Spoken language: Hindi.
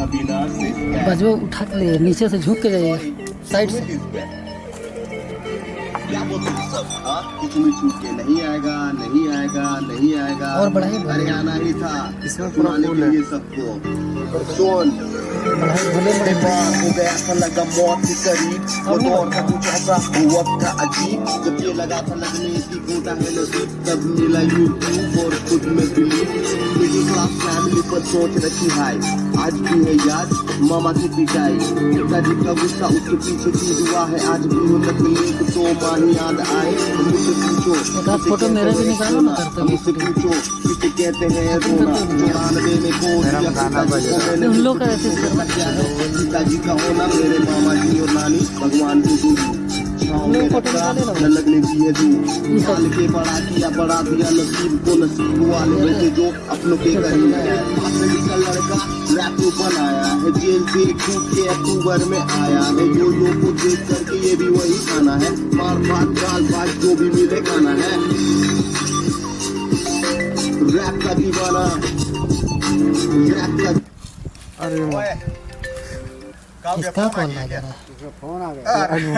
बाजू उठा के ले, नीचे से झुक के जाइए, साइड से। क्या बोलते हैं सब? हाँ, कि तुम्हें छूट के नहीं आएगा, नहीं आएगा, नहीं आएगा। और बढ़ाइए, अरे आना ही था इसमें पूरा सुनाने फूल के है। लिए सबको। सुन, भले बार हो गया था लगा मौत के करीब, वो दौर था कुछ ऐसा वक्त था अजीब, जब ये लगा था लगने की टूटा है नसीब, तब मिला यूट्यूब और खुद में बिलीव। मिडिल क्लास फैमिली पर सोच रखी हाय, आज भी है याद मामा की पिटाई, पिताजी का गुस्सा उसके पीछे की हुआ है, आज भी हो तकलीफ तो माँ ही याद आए। मुझसे पूछो एक आध फोटो मेरा भी निकालो ना करते हुए। मुझसे पूछो किसे कहते हैं रोना, 94 में को मेरा दिया गाना पिताजी बज को रहा है। मैंने उन लोग का ऐसे करना क्या है पिताजी का होना, मेरे मामा जी और नानी भगवान की दूर हम लोग फोटो निकाले ना। न लगने दिए दूर, साल के बड़ा किया बढ़ा दिया नसीब को, नसीब वाले वैसे जो अपनों के करीब है। आखिरी का लड़का रैप बनाया है, जेल से छूट के अक्टूबर में आया है, जो को देख करके ये भी वही खाना है, मार भात गाल भात जो भी मिले खाना है। रैप का दीवाना, रैप का अरे किसका कॉल आ जा रहा है? फोन आ गया।